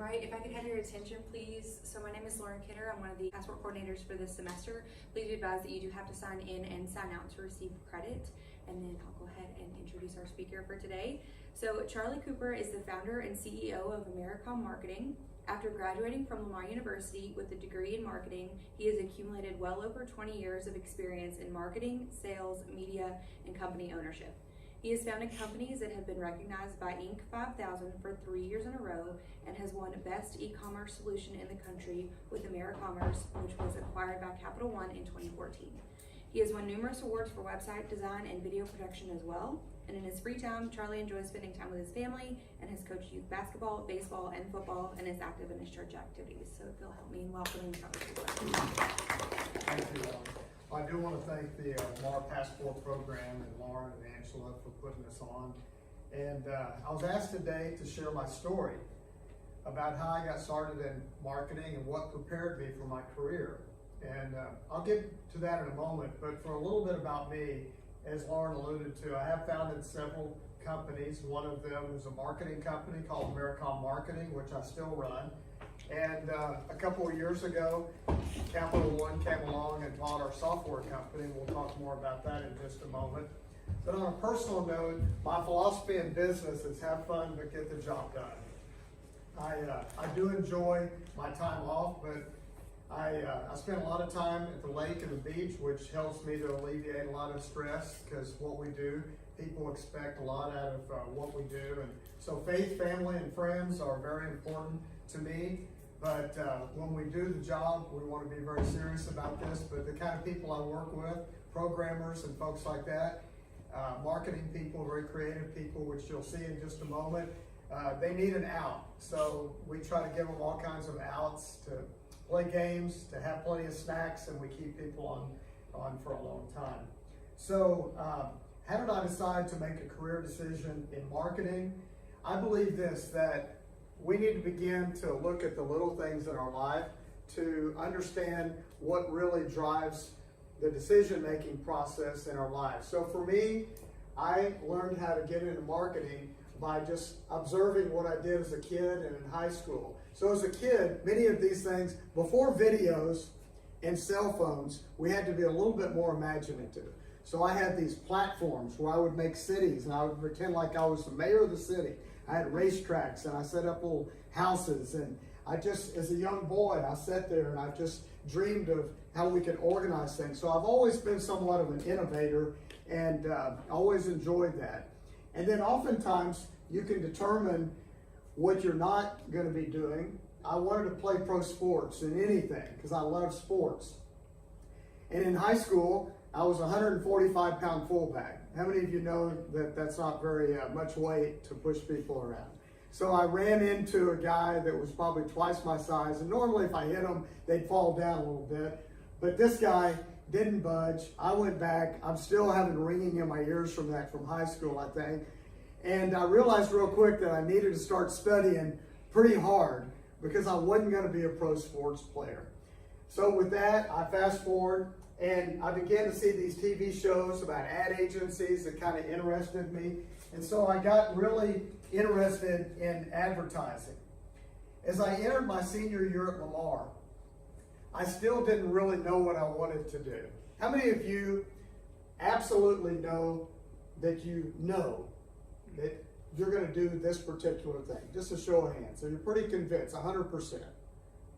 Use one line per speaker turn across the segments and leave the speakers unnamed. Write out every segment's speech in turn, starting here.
right, if I could have your attention, please. So my name is Lauren Kidder. I'm one of the passport coordinators for this semester. Please be advised that you do have to sign in and sign out to receive credit. And then I'll go ahead and introduce our speaker for today. So Charlie Cooper is the founder and CEO of AmeriCom Marketing. After graduating from Lamar University with a degree in marketing, he has accumulated well over 20 years of experience in marketing, sales, media, and company ownership. He has founded companies that have been recognized by Inc. 5000 for 3 years in a row and has won Best E-Commerce Solution in the country with AmeriCommerce, which was acquired by Capital One in 2014. He has won numerous awards for website design and video production as well. And in his free time, Charlie enjoys spending time with his family and has coached youth basketball, baseball, and football, and is active in his church activities. So if you'll help me in welcoming Charlie Cooper.
Thank you, Lauren. I do want to thank the Lamar Passport Program and Lauren and Angela for putting this on. And I was asked today to share my story about how I got started in marketing and what prepared me for my career. And I'll get to that in a moment, but for a little bit about me, as Lauren alluded to, I have founded several companies. One of them is a marketing company called AmeriCom Marketing, which I still run. And a couple of years ago, Capital One came along and bought our software company. We'll talk more about that in just a moment. But on a personal note, my philosophy in business is have fun, but get the job done. I do enjoy my time off, but I spend a lot of time at the lake and the beach, which helps me to alleviate a lot of stress, because what we do, people expect a lot out of what we do. And so faith, family, and friends are very important to me. But when we do the job, we want to be very serious about this. But the kind of people I work with, programmers and folks like that, marketing people, very creative people, which you'll see in just a moment, they need an out. So we try to give them all kinds of outs to play games, to have plenty of snacks, and we keep people on for a long time. So how did I decide to make a career decision in marketing? I believe this, that we need to begin to look at the little things in our life to understand what really drives the decision-making process in our lives. So for me, I learned how to get into marketing by just observing what I did as a kid and in high school. So as a kid, many of these things, before videos and cell phones, we had to be a little bit more imaginative. So I had these platforms where I would make cities and I would pretend like I was the mayor of the city. I had racetracks and I set up little houses, and I just, as a young boy, I sat there and I just dreamed of how we could organize things. So I've always been somewhat of an innovator and always enjoyed that. And then oftentimes you can determine what you're not going to be doing. I wanted to play pro sports in anything because I love sports. And in high school, I was a 145-pound fullback. How many of you know that that's not very much weight to push people around? So I ran into a guy that was probably twice my size, and normally if I hit them, they'd fall down a little bit. But this guy didn't budge. I went back. I'm still having ringing in my ears from that from high school, I think. And I realized real quick that I needed to start studying pretty hard because I wasn't going to be a pro sports player. So with that, I fast forward and I began to see these TV shows about ad agencies that kind of interested me. And so I got really interested in advertising. As I entered my senior year at Lamar, I still didn't really know what I wanted to do. How many of you absolutely know that you're going to do this particular thing? Just a show of hands. So you're pretty convinced, 100%.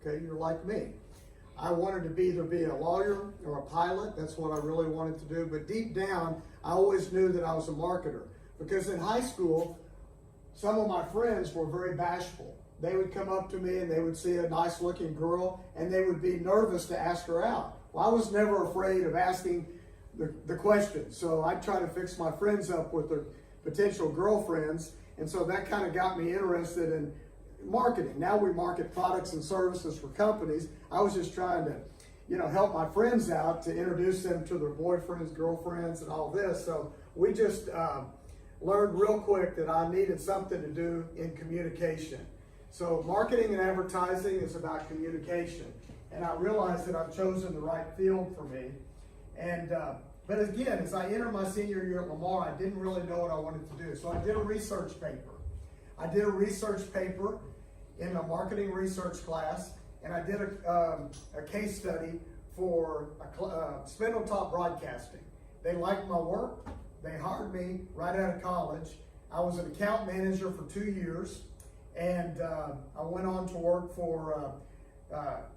Okay, you're like me. I wanted to either be a lawyer or a pilot. That's what I really wanted to do. But deep down, I always knew that I was a marketer. Because in high school, some of my friends were very bashful. They would come up to me and they would see a nice looking girl and they would be nervous to ask her out. Well, I was never afraid of asking the question. So I try to fix my friends up with their potential girlfriends. And so that kind of got me interested in marketing. Now we market products and services for companies. I was just trying to, help my friends out to introduce them to their boyfriends, girlfriends, and all this. So we just learned real quick that I needed something to do in communication. So marketing and advertising is about communication. And I realized that I've chosen the right field for me. And but again, as I entered my senior year at Lamar, I didn't really know what I wanted to do. So I did a research paper. in a marketing research class, and I did a case study for Spindletop Broadcasting. They liked my work. They hired me right out of college. I was an account manager for 2 years, and I went on to work for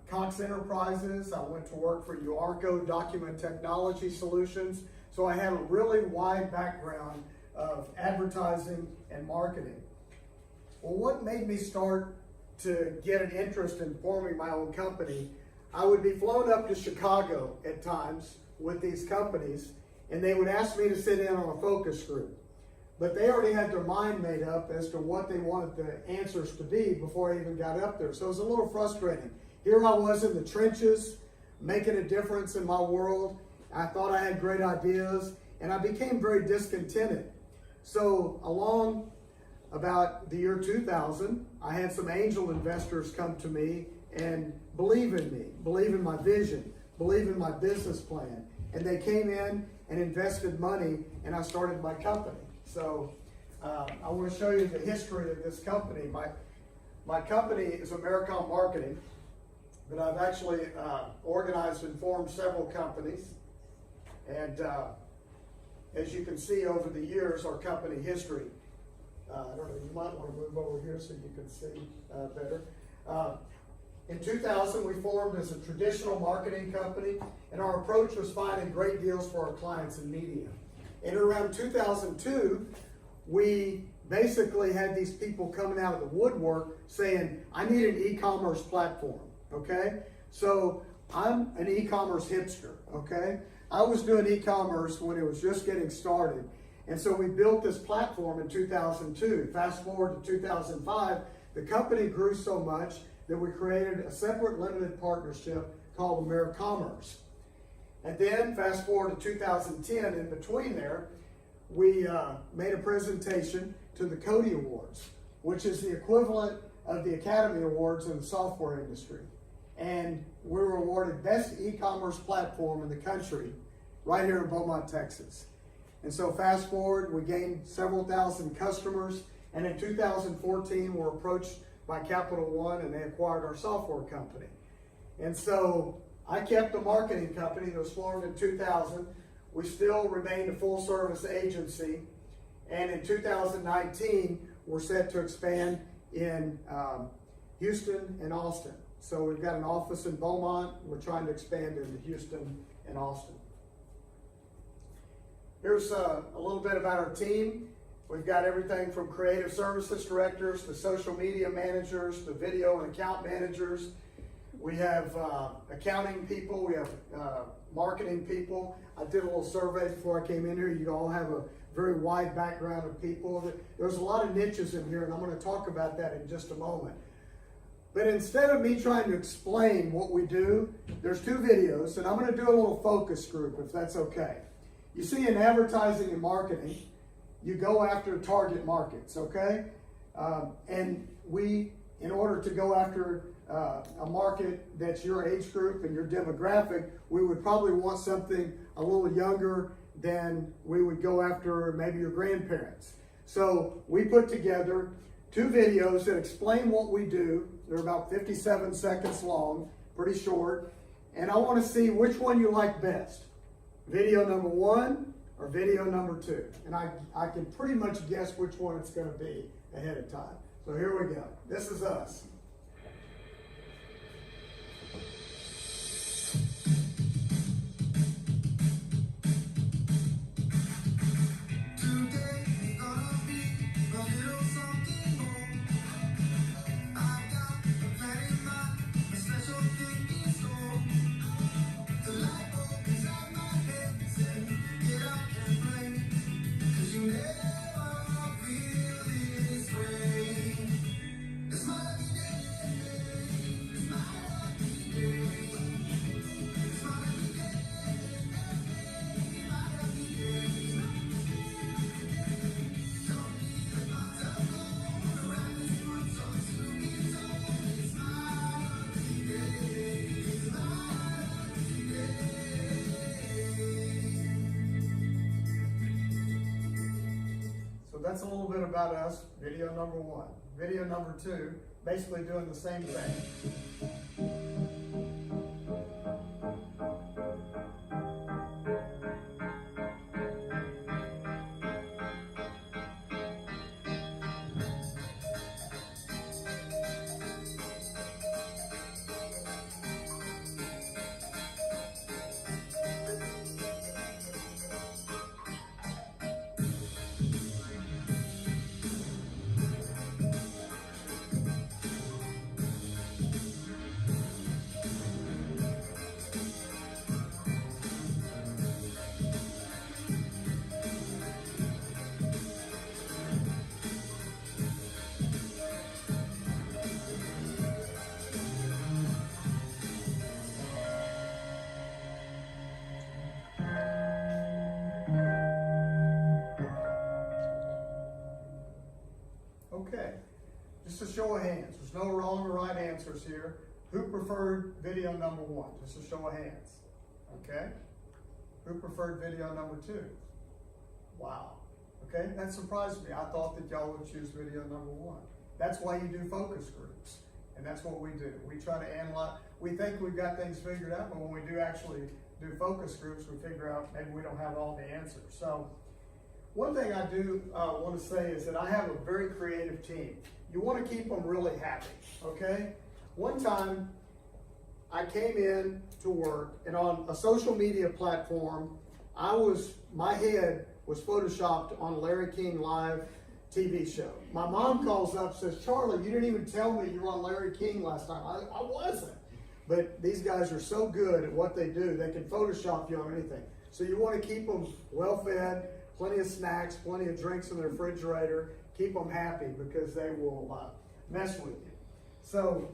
Cox Enterprises. I went to work for UARCO Document Technology Solutions. So I have a really wide background of advertising and marketing. Well, what made me start to get an interest in forming my own company? I would be flown up to Chicago at times with these companies, and they would ask me to sit in on a focus group. But they already had their mind made up as to what they wanted the answers to be before I even got up there. So it was a little frustrating. Here I was in the trenches, making a difference in my world. I thought I had great ideas, and I became very discontented. So along about the year 2000, I had some angel investors come to me and believe in me, believe in my vision, believe in my business plan. And they came in and invested money, and I started my company. So I want to show you the history of this company. My company is AmeriCom Marketing, but I've actually organized and formed several companies. And as you can see over the years, our company history, I don't know, you might want to move over here so you can see better. In 2000, we formed as a traditional marketing company, and our approach was finding great deals for our clients in media. And around 2002, we basically had these people coming out of the woodwork saying, I need an e-commerce platform, okay? So I'm an e-commerce hipster, okay? I was doing e-commerce when it was just getting started. And so we built this platform in 2002. Fast forward to 2005, the company grew so much that we created a separate limited partnership called AmeriCommerce. And then fast forward to 2010, in between there, we made a presentation to the Cody Awards, which is the equivalent of the Academy Awards in the software industry. And we were awarded Best E-Commerce Platform in the country right here in Beaumont, Texas. And so fast forward, we gained several thousand customers, and in 2014, we're approached by Capital One, and they acquired our software company. And so I kept the marketing company that was formed in 2000. We still remained a full-service agency, and in 2019, we're set to expand in Houston and Austin. So we've got an office in Beaumont. We're trying to expand into Houston and Austin. Here's a little bit about our team. We've got everything from creative services directors to social media managers to video and account managers. We have accounting people. We have marketing people. I did a little survey before I came in here. You all have a very wide background of people. There's a lot of niches in here, and I'm going to talk about that in just a moment. But instead of me trying to explain what we do, there's 2 videos, and I'm going to do a little focus group, if that's okay. You see, in advertising and marketing, you go after target markets, okay? And we, in order to go after a market that's your age group and your demographic, we would probably want something a little younger than we would go after maybe your grandparents. So we put together 2 videos that explain what we do. They're about 57 seconds long, pretty short. And I want to see which one you like best. Video number 1 or video number 2. And I can pretty much guess which one it's going to be ahead of time. So here we go. This is us. That's a little bit about us, video number 1. Video number 2, basically doing the same thing. Okay, just a show of hands. There's no wrong or right answers here. Who preferred video number 1? Just a show of hands. Okay? Who preferred video number 2? Wow. Okay, that surprised me. I thought that y'all would choose video number 1. That's why you do focus groups. And that's what we do. We try to analyze. We think we've got things figured out, but when we do actually do focus groups, we figure out maybe we don't have all the answers. So one thing I do want to say is that I have a very creative team. You want to keep them really happy, okay? One time, I came in to work, and on a social media platform, my head was photoshopped on Larry King Live TV show. My mom calls up and says, Charlie, you didn't even tell me you were on Larry King last time. I wasn't. But these guys are so good at what they do, they can Photoshop you on anything. So you want to keep them well-fed, plenty of snacks, plenty of drinks in the refrigerator. Keep them happy because they will mess with you. So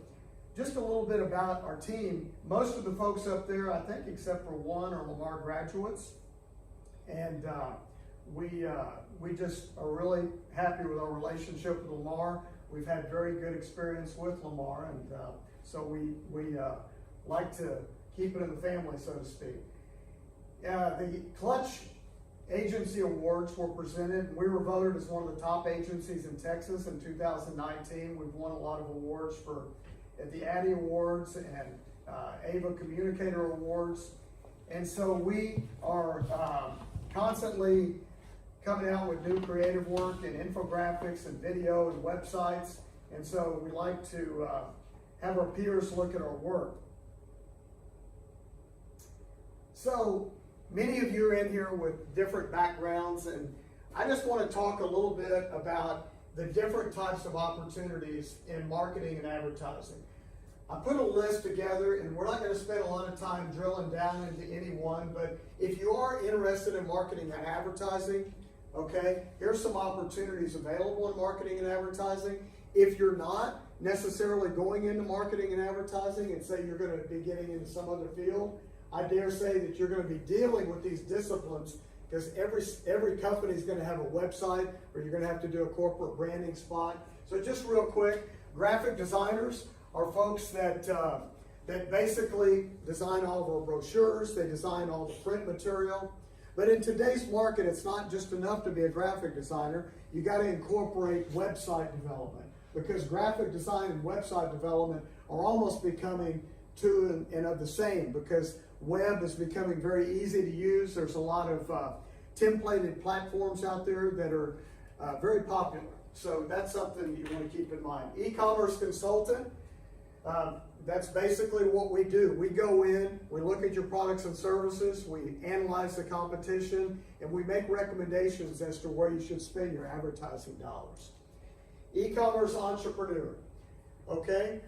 just a little bit about our team. Most of the folks up there, I think except for one, are Lamar graduates. And we just are really happy with our relationship with Lamar. We've had very good experience with Lamar, and so we like to keep it in the family, so to speak. The Clutch Agency Awards were presented. We were voted as one of the top agencies in Texas in 2019. We've won a lot of awards at the Addy Awards and AVA Communicator Awards. And so we are constantly coming out with new creative work and infographics and video and websites. And so we like to have our peers look at our work. So many of you are in here with different backgrounds, and I just want to talk a little bit about the different types of opportunities in marketing and advertising. I put a list together, and we're not going to spend a lot of time drilling down into any one, but if you are interested in marketing and advertising, okay, here's some opportunities available in marketing and advertising. If you're not necessarily going into marketing and advertising and say you're going to be getting into some other field, I dare say that you're going to be dealing with these disciplines because every company is going to have a website or you're going to have to do a corporate branding spot. So just real quick, graphic designers are folks that basically design all of our brochures, they design all the print material. But in today's market, it's not just enough to be a graphic designer. You got to incorporate website development because graphic design and website development are almost becoming two and of the same because web is becoming very easy to use. There's a lot of templated platforms out there that are very popular. So that's something you want to keep in mind. E-commerce consultant, that's basically what we do. We go in, we look at your products and services, we analyze the competition, and we make recommendations as to where you should spend your advertising dollars. E-commerce entrepreneur, okay?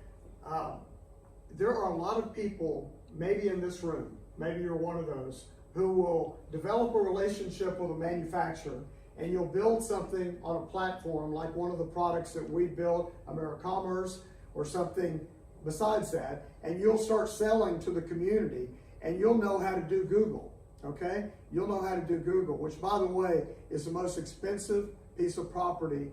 There are a lot of people, maybe in this room, maybe you're one of those, who will develop a relationship with a manufacturer and you'll build something on a platform like one of the products that we built, AmeriCom or something besides that, and you'll start selling to the community and you'll know how to do Google, okay? You'll know how to do Google, which by the way is the most expensive piece of property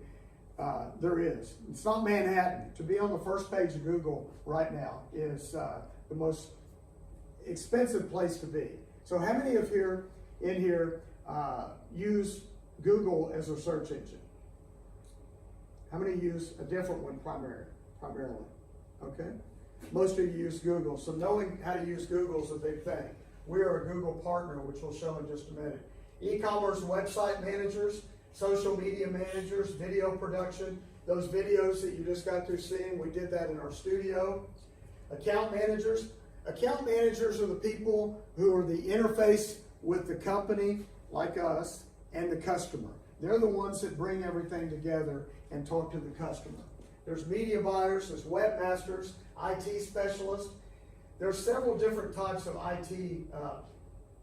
there is. It's not Manhattan. To be on the first page of Google right now is the most expensive place to be. So how many of here in here use Google as a search engine? How many use a different one primarily? primarily, okay? Most of you use Google, so knowing how to use Google is a big thing. We are a Google partner, which we'll show in just a minute. E-commerce website managers, social media managers, video production, those videos that you just got through seeing, we did that in our studio. Account managers. Account managers are the people who are the interface with the company, like us, and the customer. They're the ones that bring everything together and talk to the customer. There's media buyers, there's webmasters, IT specialists. There's several different types of IT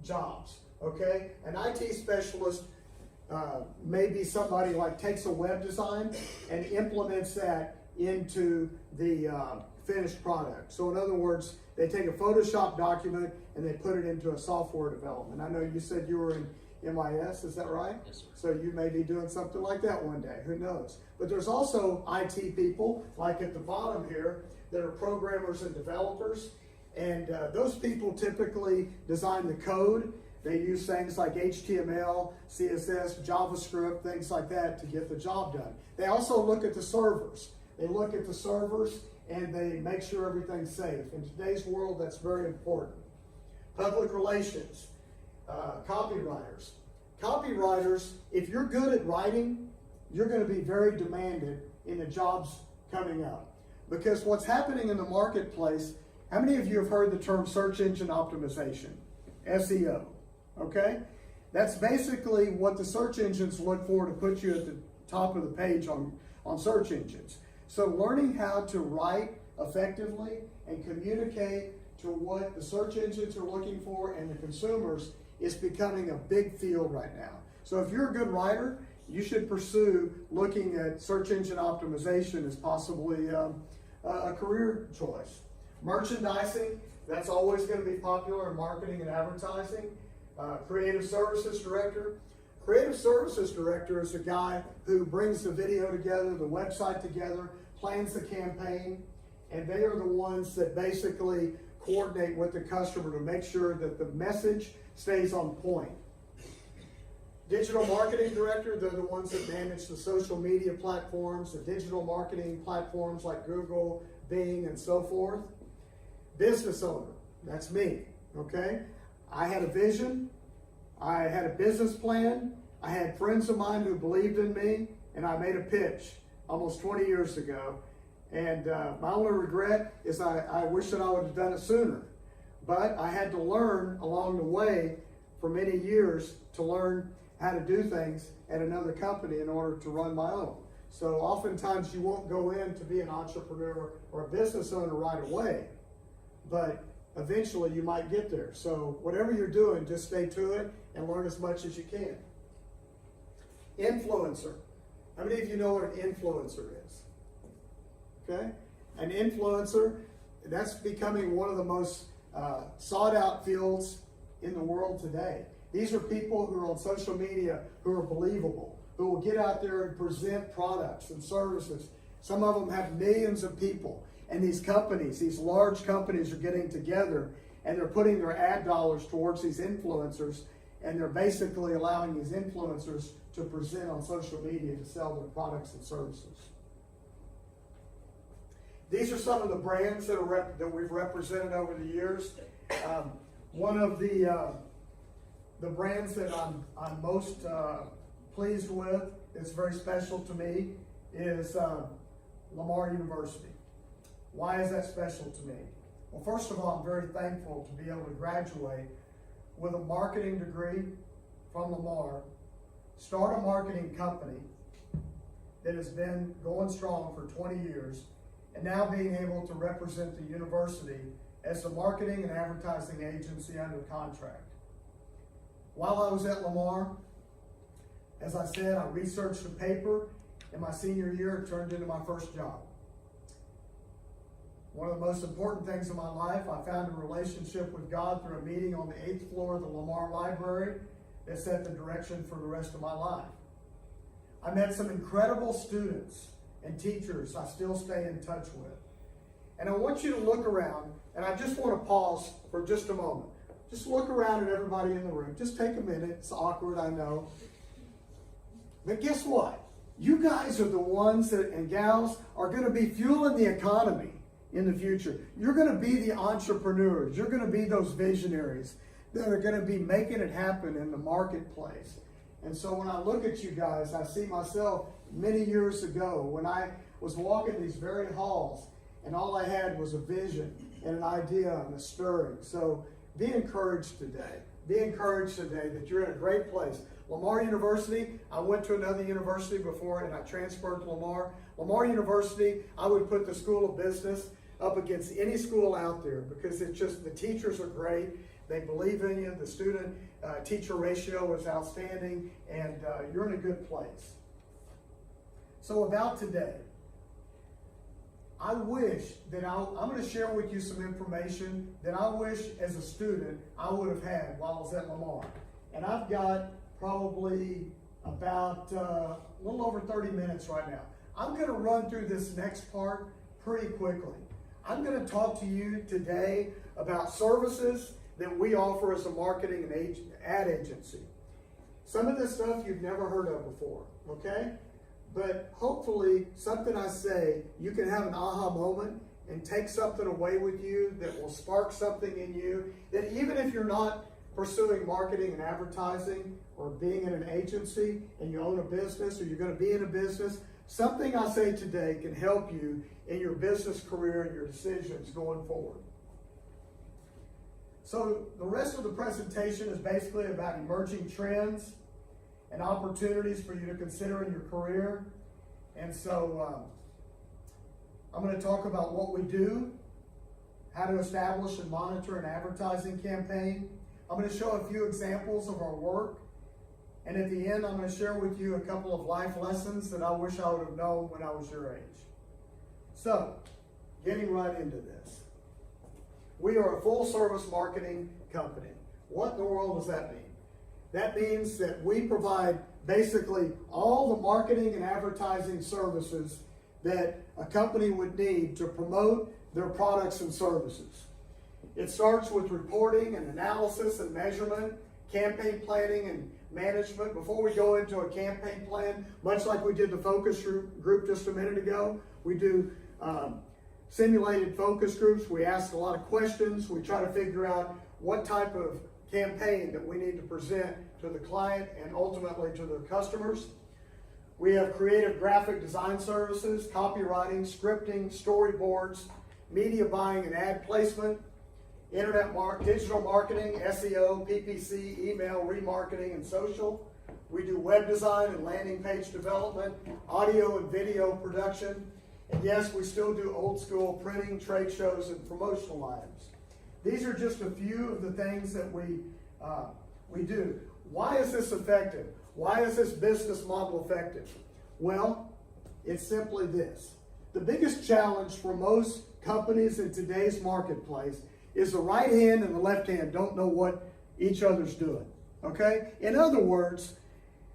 jobs, okay? An IT specialist may be somebody like takes a web design and implements that into the finished product. So in other words, they take a Photoshop document and they put it into a software development. I know you said you were in MIS, is that right?
Yes, sir.
So you may be doing something like that one day, who knows? But there's also IT people, like at the bottom here, that are programmers and developers. And those people typically design the code. They use things like HTML, CSS, JavaScript, things like that to get the job done. They also look at the servers. They look at the servers and they make sure everything's safe. In today's world, that's very important. Public relations, copywriters. Copywriters, if you're good at writing, you're going to be very demanded in the jobs coming up. Because what's happening in the marketplace, how many of you have heard the term search engine optimization, SEO? Okay? That's basically what the search engines look for to put you at the top of the page on search engines. So learning how to write effectively and communicate to what the search engines are looking for and the consumers is becoming a big field right now. So if you're a good writer, you should pursue looking at search engine optimization as possibly a career choice. Merchandising, that's always going to be popular in marketing and advertising. Creative services director. Creative services director is a guy who brings the video together, the website together, plans the campaign, and they are the ones that basically coordinate with the customer to make sure that the message stays on point. Digital marketing director, they're the ones that manage the social media platforms, the digital marketing platforms like Google, Bing, and so forth. Business owner, that's me, okay? I had a vision, I had a business plan, I had friends of mine who believed in me, and I made a pitch almost 20 years ago. And my only regret is I wish that I would have done it sooner. But I had to learn along the way for many years to learn how to do things at another company in order to run my own. So oftentimes you won't go in to be an entrepreneur or a business owner right away, but eventually you might get there. So whatever you're doing, just stay to it and learn as much as you can. Influencer. How many of you know what an influencer is? Okay? An influencer, that's becoming one of the most sought out fields in the world today. These are people who are on social media who are believable, who will get out there and present products and services. Some of them have millions of people. And these companies, these large companies are getting together and they're putting their ad dollars towards these influencers, and they're basically allowing these influencers to present on social media to sell their products and services. These are some of the brands that we've represented over the years. One of the brands that I'm most pleased with, it's very special to me, is Lamar University. Why is that special to me? Well, first of all, I'm very thankful to be able to graduate with a marketing degree from Lamar, start a marketing company that has been going strong for 20 years, and now being able to represent the university as a marketing and advertising agency under contract. While I was at Lamar, as I said, I researched a paper. In my senior year, it turned into my first job. One of the most important things in my life, I found a relationship with God through a meeting on the 8th floor of the Lamar Library that set the direction for the rest of my life. I met some incredible students and teachers I still stay in touch with. And I want you to look around, and I just want to pause for just a moment. Just look around at everybody in the room. Just take a minute. It's awkward, I know. But guess what? You guys are the ones that, and gals are going to be fueling the economy in the future. You're going to be the entrepreneurs. You're going to be those visionaries that are going to be making it happen in the marketplace. And so when I look at you guys, I see myself many years ago when I was walking these very halls and all I had was a vision and an idea and a stirring. So be encouraged today. Be encouraged today that you're in a great place. Lamar University, I went to another university before and I transferred to Lamar. Lamar University, I would put the School of Business up against any school out there because it's just, the teachers are great. They believe in you. The student-teacher ratio is outstanding, and you're in a good place. So about today, I wish that I'm going to share with you some information that I wish as a student I would have had while I was at Lamar. And I've got probably about a little over 30 minutes right now. I'm going to run through this next part pretty quickly. I'm going to talk to you today about services that we offer as a marketing and ad agency. Some of this stuff you've never heard of before, okay? But hopefully something I say, you can have an aha moment and take something away with you that will spark something in you, that even if you're not pursuing marketing and advertising or being in an agency and you own a business or you're going to be in a business, something I say today can help you in your business career and your decisions going forward. So the rest of the presentation is basically about emerging trends and opportunities for you to consider in your career. And so I'm going to talk about what we do, how to establish and monitor an advertising campaign. I'm going to show a few examples of our work. And at the end, I'm going to share with you a couple of life lessons that I wish I would have known when I was your age. So, getting right into this. We are a full-service marketing company. What in the world does that mean? That means that we provide basically all the marketing and advertising services that a company would need to promote their products and services. It starts with reporting and analysis and measurement, campaign planning and management. Before we go into a campaign plan, much like we did the focus group just a minute ago, we do simulated focus groups. We ask a lot of questions. We try to figure out what type of campaign that we need to present to the client and ultimately to the customers. We have creative graphic design services, copywriting, scripting, storyboards, media buying and ad placement, digital marketing, SEO, PPC, email, remarketing, and social. We do web design and landing page development, audio and video production, and yes, we still do old school printing, trade shows, and promotional items. These are just a few of the things that we do. Why is this effective? Why is this business model effective? Well, it's simply this. The biggest challenge for most companies in today's marketplace is the right hand and the left hand don't know what each other's doing, okay? In other words,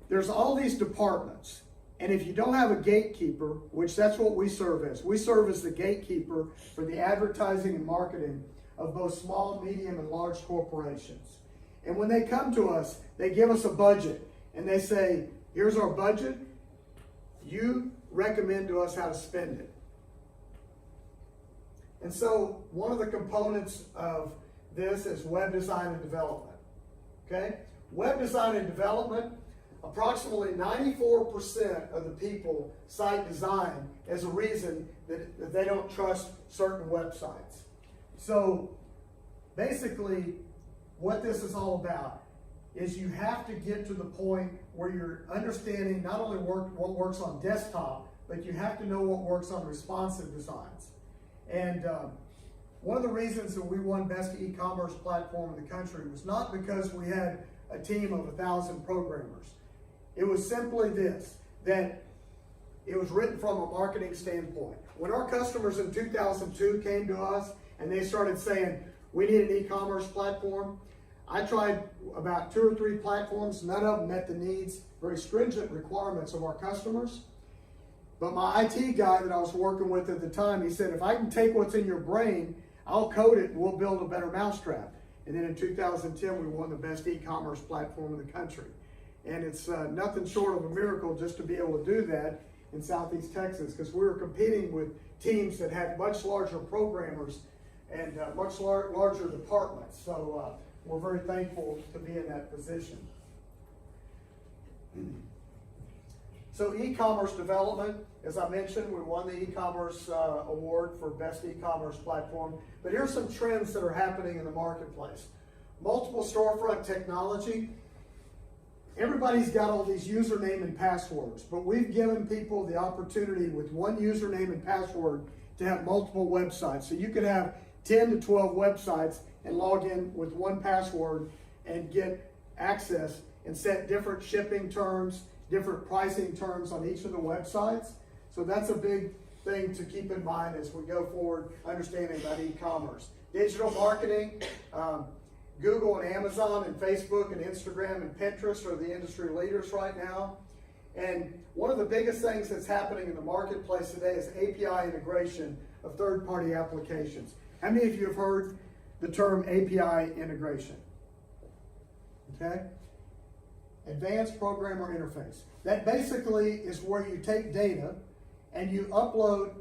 there's all these departments, and if you don't have a gatekeeper, which that's what we serve as the gatekeeper for the advertising and marketing of both small, medium, and large corporations. And when they come to us, they give us a budget, and they say, here's our budget, you recommend to us how to spend it. And so one of the components of this is web design and development. Okay? Web design and development, approximately 94% of the people cite design as a reason that they don't trust certain websites. So basically what this is all about is you have to get to the point where you're understanding not only what works on desktop, but you have to know what works on responsive designs. And one of the reasons that we won Best E-commerce Platform in the country was not because we had a team of 1,000 programmers. It was simply this, that it was written from a marketing standpoint. When our customers in 2002 came to us and they started saying, we need an e-commerce platform, I tried about 2 or 3 platforms. None of them met the needs, very stringent requirements of our customers. But my IT guy that I was working with at the time, he said, if I can take what's in your brain, I'll code it and we'll build a better mousetrap. And then in 2010, we won the Best E-commerce Platform in the country. And it's nothing short of a miracle just to be able to do that in Southeast Texas, because we were competing with teams that had much larger programmers and much larger departments. So we're very thankful to be in that position. So e-commerce development, as I mentioned, we won the e-commerce award for best e-commerce platform. But here's some trends that are happening in the marketplace. Multiple storefront technology. Everybody's got all these username and passwords, but we've given people the opportunity with one username and password to have multiple websites. So you could have 10 to 12 websites and log in with one password and get access and set different shipping terms, different pricing terms on each of the websites. So that's a big thing to keep in mind as we go forward, understanding about e-commerce. Digital marketing, Google and Amazon and Facebook and Instagram and Pinterest are the industry leaders right now. And one of the biggest things that's happening in the marketplace today is API integration of third-party applications. How many of you have heard the term API integration? Okay? Advanced Programmer Interface. That basically is where you take data and you upload,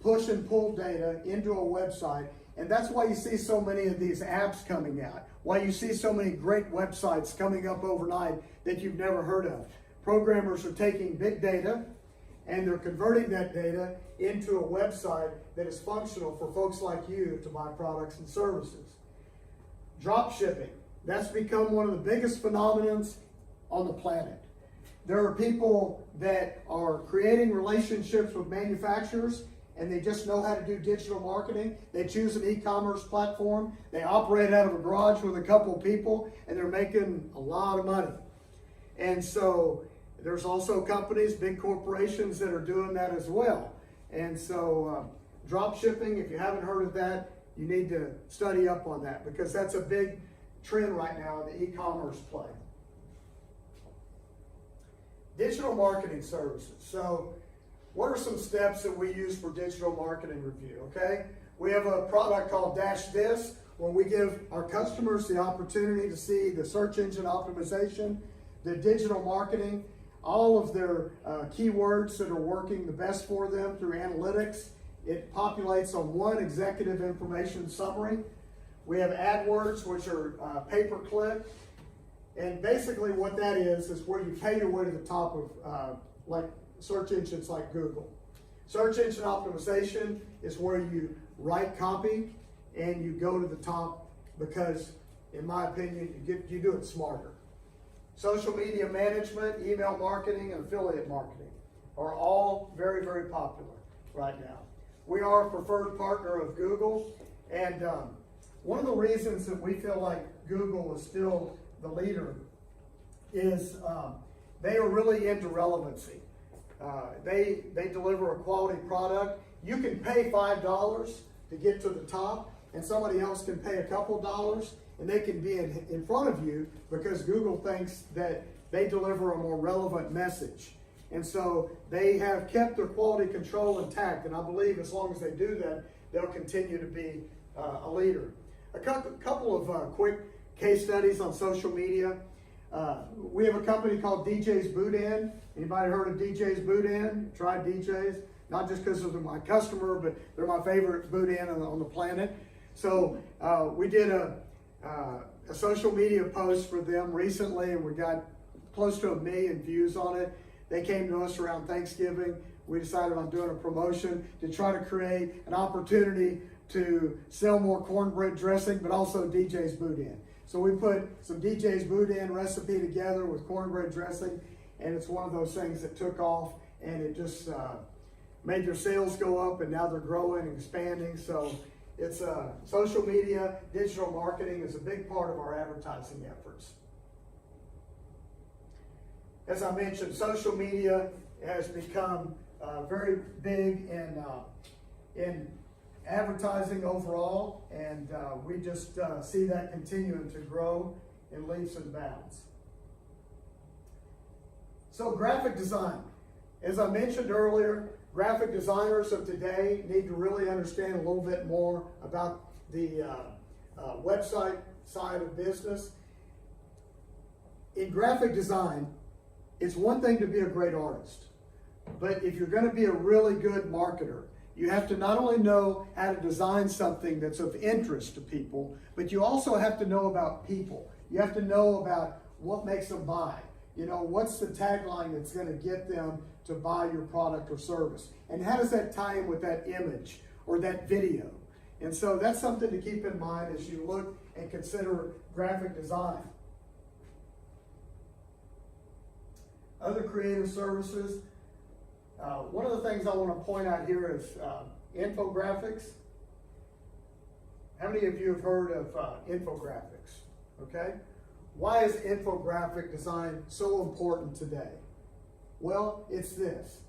push and pull data into a website. And that's why you see so many of these apps coming out. Why you see so many great websites coming up overnight that you've never heard of. Programmers are taking big data and they're converting that data into a website that is functional for folks like you to buy products and services. Drop shipping. That's become one of the biggest phenomenons on the planet. There are people that are creating relationships with manufacturers and they just know how to do digital marketing. They choose an e-commerce platform. They operate out of a garage with a couple of people and they're making a lot of money. And so there's also companies, big corporations that are doing that as well. And so drop shipping, if you haven't heard of that, you need to study up on that because that's a big trend right now in the e-commerce play. Digital marketing services. So what are some steps that we use for digital marketing review, okay? We have a product called Dash This, where we give our customers the opportunity to see the search engine optimization, the digital marketing, all of their keywords that are working the best for them through analytics. It populates on one executive information summary. We have AdWords, which are pay-per-click. And basically what that is where you pay your way to the top of like search engines like Google. Search engine optimization is where you write copy and you go to the top because, in my opinion, you do it smarter. Social media management, email marketing, and affiliate marketing are all very, very popular right now. We are a preferred partner of Google, and one of the reasons that we feel like Google is still the leader is they are really into relevancy. They deliver a quality product. You can pay $5 to get to the top, and somebody else can pay a couple dollars, and they can be in front of you because Google thinks that they deliver a more relevant message. And so they have kept their quality control intact, and I believe as long as they do that, they'll continue to be a leader. A couple of quick case studies on social media. We have a company called DJ's Boudin. Anybody heard of DJ's Boudin? Tried DJ's? Not just because they're my customer, but they're my favorite boudin on the planet. So we did a social media post for them recently, and we got close to 1 million views on it. They came to us around Thanksgiving. We decided on doing a promotion to try to create an opportunity to sell more cornbread dressing, but also DJ's Boudin. So we put some DJ's Boudin recipe together with cornbread dressing, and it's one of those things that took off, and it just made their sales go up, and now they're growing and expanding. So it's social media, digital marketing is a big part of our advertising efforts. As I mentioned, social media has become very big in advertising overall, and we just see that continuing to grow in leaps and bounds. So graphic design. As I mentioned earlier, graphic designers of today need to really understand a little bit more about the website side of business. in graphic design, it's one thing to be a great artist, but if you're going to be a really good marketer, you have to not only know how to design something that's of interest to people, but you also have to know about people. You have to know about what makes them buy. You know, what's the tagline that's going to get them to buy your product or service? And how does that tie in with that image or that video? And so that's something to keep in mind as you look and consider graphic design. Other creative services. One of the things I want to point out here is infographics. How many of you have heard of infographics? Okay? Why is infographic design so important today? Well, it's this.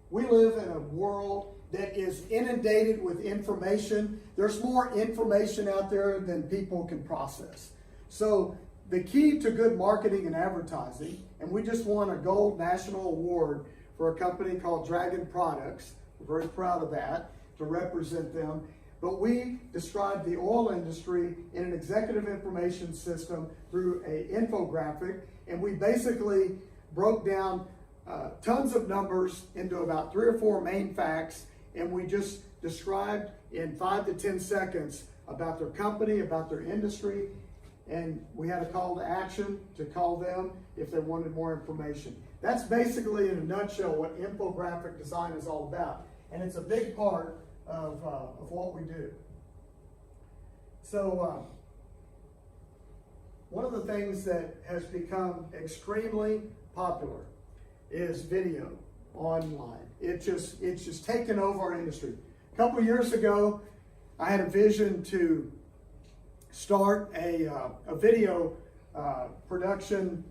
We live in a world that is inundated with information. There's more information out there than people can process. So the key to good marketing and advertising, and we just won a gold national award for a company called Dragon Products. We're very proud of that, to represent them. But we described the oil industry in an executive information system through an infographic, and we basically broke down tons of numbers into about 3 or 4 main facts, and we just described in 5 to 10 seconds about their company, about their industry, and we had a call to action to call them if they wanted more information. That's basically, in a nutshell, what infographic design is all about, and it's a big part of what we do. So one of the things that has become extremely popular is video online. It's just taken over our industry. A couple years ago, I had a vision to start a video production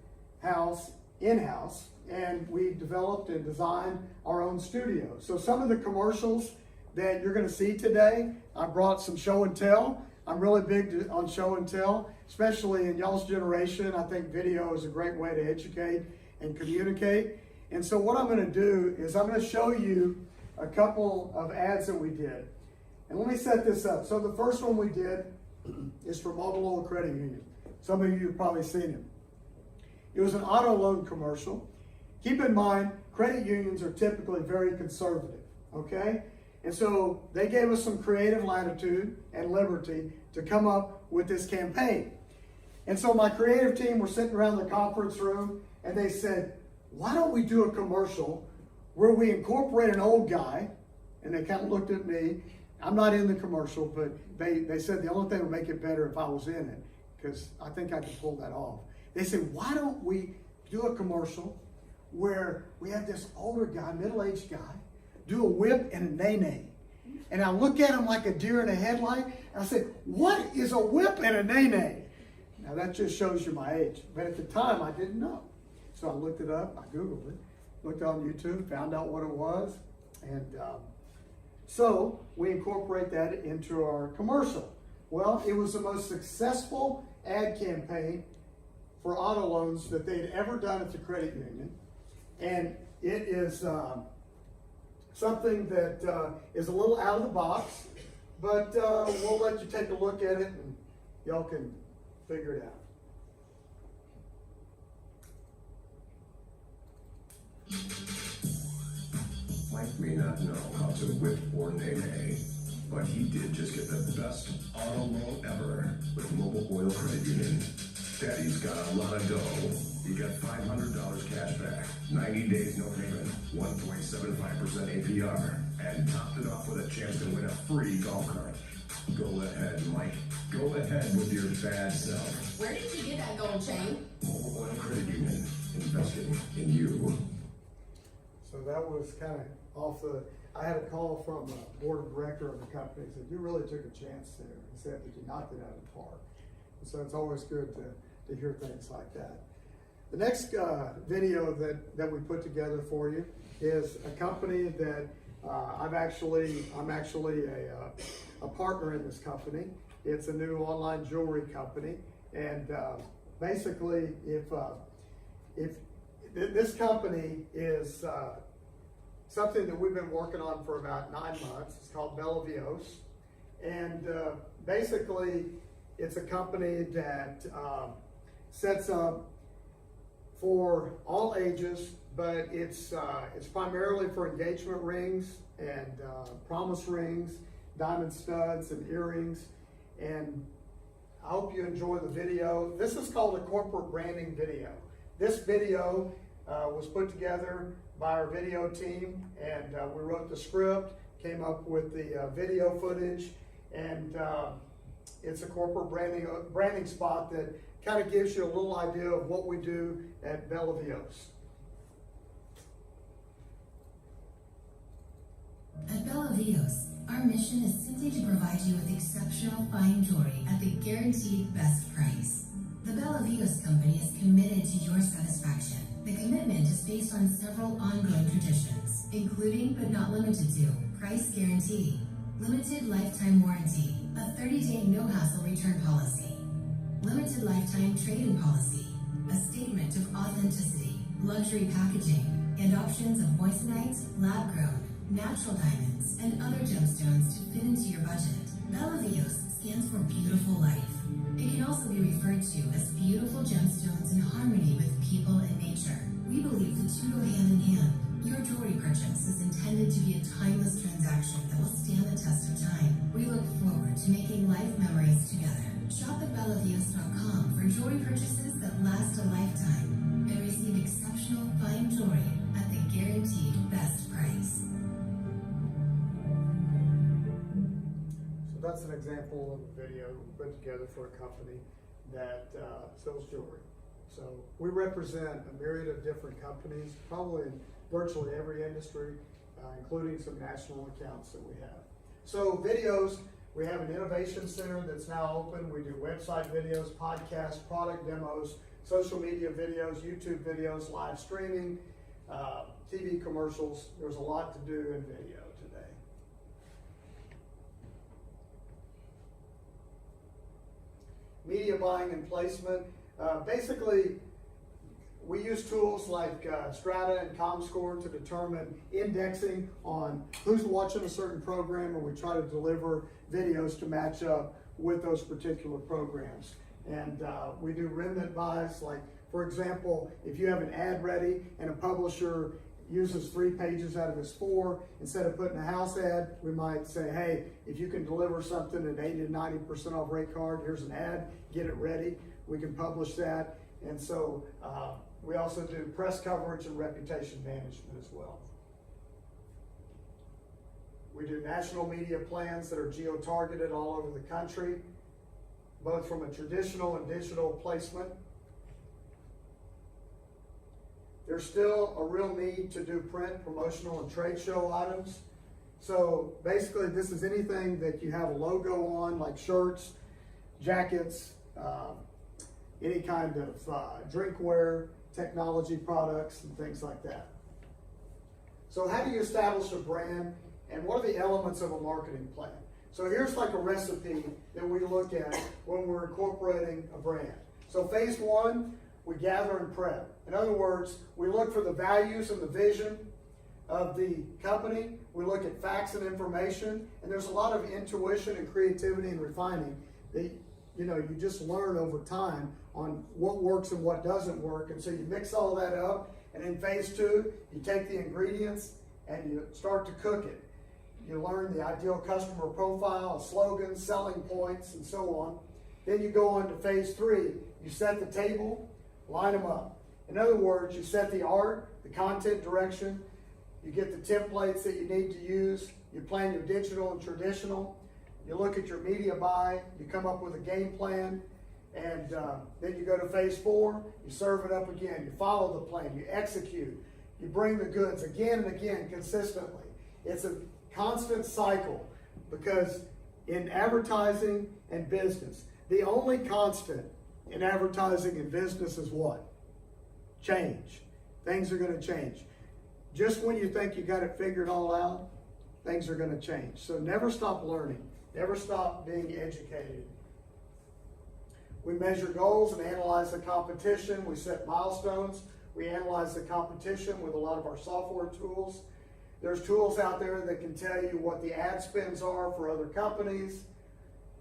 house in-house, and we developed and designed our own studio. So some of the commercials that you're going to see today, I brought some show and tell. I'm really big on show and tell, especially in y'all's generation. I think video is a great way to educate and communicate. And so what I'm going to do is I'm going to show you a couple of ads that we did. And let me set this up. So the first one we did is for Motorola Credit Union. Some of you have probably seen it. It was an auto loan commercial. Keep in mind, credit unions are typically very conservative, okay? And so they gave us some creative latitude and liberty to come up with this campaign. And so my creative team were sitting around the conference room, and they said, why don't we do a commercial where we incorporate an old guy? And they kind of looked at me. I'm not in the commercial, but they said the only thing would make it better if I was in it, because I think I could pull that off. They said, why don't we do a commercial where we have this older guy, middle-aged guy, do a whip and a nay-nay. And I look at him like a deer in a headlight, and I said, what is a whip and a nay-nay? Now that just shows you my age. But at the time, I didn't know. So I looked it up, I Googled it, looked on YouTube, found out what it was, and so we incorporate that into our commercial. Well, it was the most successful ad campaign for auto loans that they'd ever done at the credit union. And it is something that is a little out of the box, but we'll let you take a look at it and y'all can figure it out.
Mike may not know how to whip or nay-nay, but he did just get the best auto loan ever with Mobile Oil Credit Union. Daddy's got a lot of dough. He got $500 cash back, 90 days no payment, 1.75% APR, and topped it off with a chance to win a free golf cart. Go ahead, Mike. Go ahead with your bad self.
Where did you get that gold chain?
Mobile Oil Credit Union, investing in you.
So that was kind of off the, I had a call from the board of director of the company. He said, you really took a chance there. He said that you knocked it out of the park. And so it's always good to hear things like that. The next video that we put together for you is a company that I'm actually a partner in this company. It's a new online jewelry company. And basically, if this company is something that we've been working on for about 9 months. It's called Bellavios. And basically, it's a company that sets up for all ages, but it's primarily for engagement rings and promise rings, diamond studs and earrings. And I hope you enjoy the video. This is called a corporate branding video. This video was put together by our video team, and we wrote the script, came up with the video footage, and it's a corporate branding spot that kind of gives you a little idea of what we do at Bellavios.
At Bellavios, our mission is simply to provide you with exceptional fine jewelry at the guaranteed best price. The Bellavios company is committed to your satisfaction. The commitment is based on several ongoing traditions, including but not limited to price guarantee, limited lifetime warranty, a 30-day no-hassle return policy, limited lifetime trade-in policy, a statement of authenticity, luxury packaging, and options of moissanite, lab-grown, natural diamonds, and other gemstones to fit into your budget. Bellavios stands for beautiful life. It can also be referred to as beautiful gemstones in harmony with people and nature. We believe the two go hand in hand. Your jewelry purchase is intended to be a timeless transaction that will stand the test of time. We look forward to making life memories together. Shop at bellavios.com for jewelry purchases that last a lifetime and receive exceptional fine jewelry at the guaranteed best price.
So that's an example of a video we put together for a company that sells jewelry. So we represent a myriad of different companies, probably in virtually every industry, including some national accounts that we have. So videos, we have an innovation center that's now open. We do website videos, podcasts, product demos, social media videos, YouTube videos, live streaming, TV commercials. There's a lot to do in video today. Media buying and placement. Basically, we use tools like Strata and ComScore to determine indexing on who's watching a certain program, and we try to deliver videos to match up with those particular programs. And we do remnant buys, like, for example, if you have an ad ready and a publisher uses 3 pages out of his 4, instead of putting a house ad, we might say, hey, if you can deliver something at 80 to 90% off rate card, here's an ad, get it ready. We can publish that. And so we also do press coverage and reputation management as well. We do national media plans that are geo-targeted all over the country, both from a traditional and digital placement. There's still a real need to do print, promotional, and trade show items. So basically, this is anything that you have a logo on, like shirts, jackets, any kind of drinkware, technology products, and things like that. So how do you establish a brand, and what are the elements of a marketing plan? So here's like a recipe that we look at when we're incorporating a brand. So phase 1, we gather and prep. In other words, we look for the values and the vision of the company. We look at facts and information, and there's a lot of intuition and creativity and refining that you just learn over time on what works and what doesn't work. And so you mix all that up, and in phase 2, you take the ingredients and you start to cook it. You learn the ideal customer profile, slogans, selling points, and so on. Then you go on to phase 3. You set the table, line them up. In other words, you set the art, the content direction, you get the templates that you need to use, you plan your digital and traditional, you look at your media buy, you come up with a game plan, and then you go to phase 4, you serve it up again, you follow the plan, you execute, you bring the goods again and again consistently. It's a constant cycle, because in advertising and business, the only constant in advertising and business is what? Change. Things are going to change. Just when you think you got it figured all out, things are going to change. So never stop learning. Never stop being educated. We measure goals and analyze the competition. We set milestones. We analyze the competition with a lot of our software tools. There's tools out there that can tell you what the ad spends are for other companies.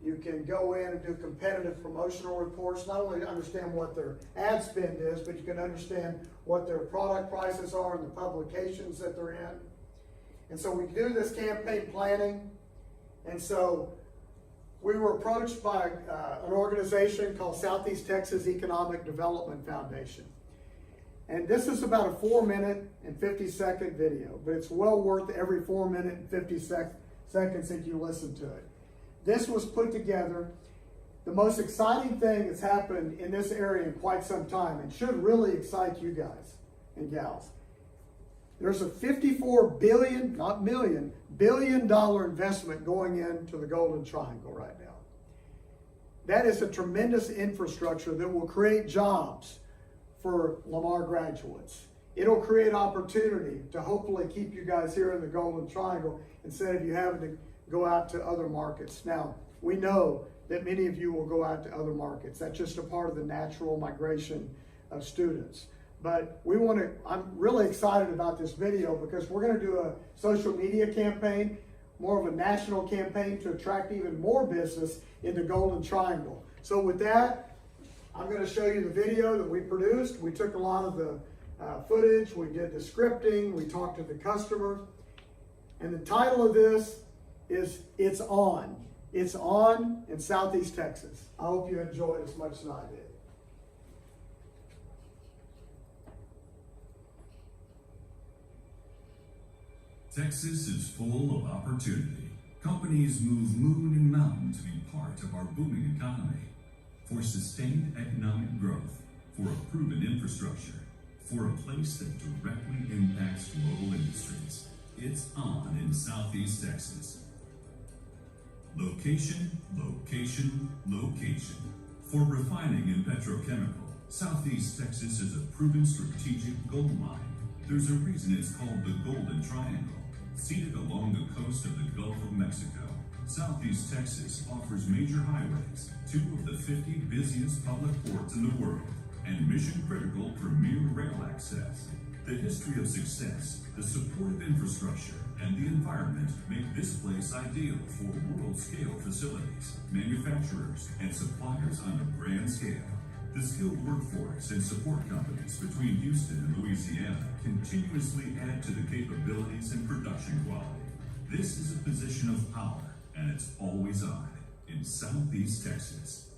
You can go in and do competitive promotional reports, not only to understand what their ad spend is, but you can understand what their product prices are and the publications that they're in. And so we do this campaign planning. And so we were approached by an organization called Southeast Texas Economic Development Foundation. And this is about a 4-minute and 50-second video, but it's well worth every 4 minute and 50 seconds that you listen to it. This was put together. The most exciting thing that's happened in this area in quite some time, and should really excite you guys and gals. There's a $54 billion, not million, $billion investment going into the Golden Triangle right now. That is a tremendous infrastructure that will create jobs for Lamar graduates. It'll create opportunity to hopefully keep you guys here in the Golden Triangle instead of you having to go out to other markets. Now, we know that many of you will go out to other markets. That's just a part of the natural migration of students. But I'm really excited about this video because we're going to do a social media campaign, more of a national campaign to attract even more business in the Golden Triangle. So with that, I'm going to show you the video that we produced. We took a lot of the footage, we did the scripting, we talked to the customer. And the title of this is It's On. It's on in Southeast Texas. I hope you enjoyed it as much as I did.
Texas is full of opportunity. Companies move moon and mountain to be part of our booming economy. For sustained economic growth, for a proven infrastructure, for a place that directly impacts global industries. It's on in Southeast Texas. Location, location, location. For refining and petrochemical, Southeast Texas is a proven strategic gold mine. There's a reason it's called the Golden Triangle. Seated along the coast of the Gulf of Mexico, Southeast Texas offers major highways, 2 of the 50 busiest public ports in the world, and mission-critical premier rail access. The history of success, the supportive infrastructure, and the environment make this place ideal for world-scale facilities, manufacturers, and suppliers on a grand scale. The skilled workforce and support companies between Houston and Louisiana continuously add to the capabilities and production quality. This is a position of power, and it's always on in Southeast Texas.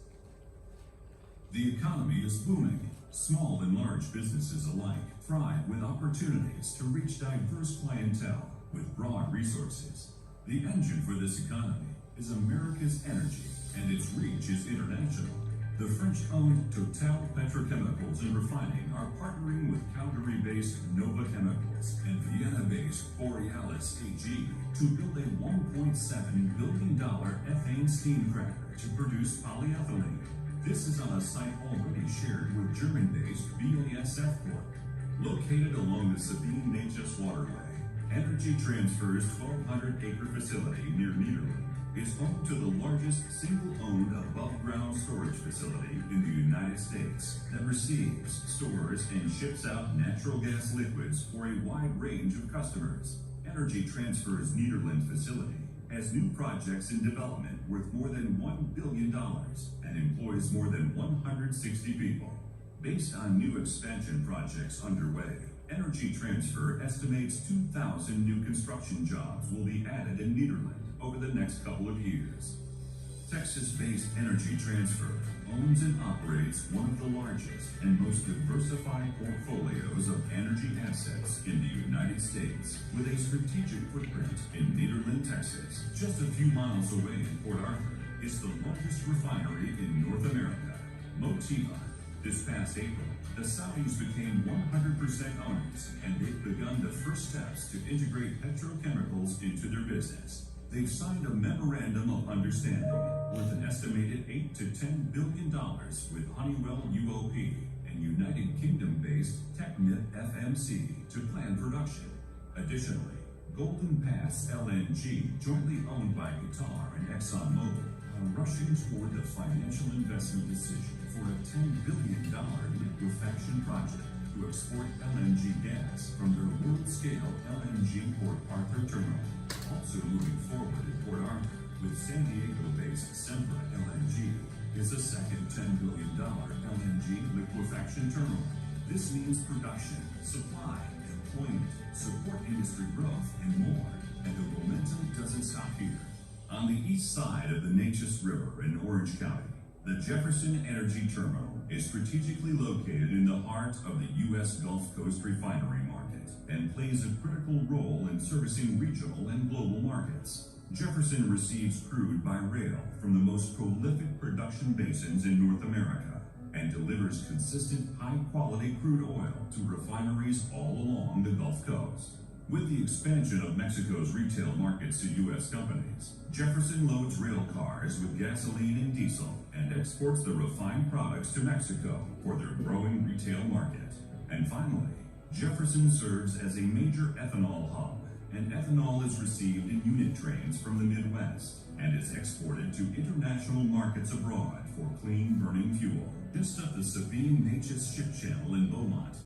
The economy is booming. Small and large businesses alike thrive with opportunities to reach diverse clientele with broad resources. The engine for this economy is America's energy, and its reach is international. The French-owned Total Petrochemicals and Refining are partnering with Calgary-based Nova Chemicals and Vienna-based Borealis AG to build a $1.7 billion ethane steam cracker to produce polyethylene. This is on a site already shared with German-based BASF Corp. Located along the Sabine-Neches waterway, Energy Transfer's 1,200-acre facility near Nederland is home to the largest single-owned above-ground storage facility in the United States that receives, stores, and ships out natural gas liquids for a wide range of customers. Energy Transfer's Nederland facility has new projects in development worth more than $1 billion and employs more than 160 people. Based on new expansion projects underway, Energy Transfer estimates 2,000 new construction jobs will be added in Nederland over the next couple of years. Texas-based Energy Transfer owns and operates one of the largest and most diversified portfolios of energy assets in the United States, with a strategic footprint in Nederland, Texas. Just a few miles away in Port Arthur is the largest refinery in North America, Motiva. This past April, the Saudis became 100% owners, and they've begun the first steps to integrate petrochemicals into their business. They've signed a memorandum of understanding worth an estimated $8 to $10 billion with Honeywell UOP and United Kingdom-based Technip FMC to plan production. Additionally, Golden Pass LNG, jointly owned by Qatar and ExxonMobil, are rushing toward the financial investment decision for a $10 billion liquefaction project to export LNG gas from their world-scale LNG Port Arthur terminal. Also moving forward in Port Arthur with San Diego-based Sempra LNG, is a second $10 billion LNG liquefaction terminal. This means production, supply, employment, support industry growth, and more. And the momentum doesn't stop here. On the east side of the Neches River in Orange County, the Jefferson Energy Terminal is strategically located in the heart of the U.S. Gulf Coast refinery market and plays a critical role in servicing regional and global markets. Jefferson receives crude by rail from the most prolific production basins in North America and delivers consistent, high-quality crude oil to refineries all along the Gulf Coast. With the expansion of Mexico's retail markets to U.S. companies, Jefferson loads rail cars with gasoline and diesel and exports the refined products to Mexico for their growing retail market. And finally, Jefferson serves as a major ethanol hub, and ethanol is received in unit trains from the Midwest and is exported to international markets abroad for clean burning fuel. Just up the Sabine Neches ship channel in Beaumont,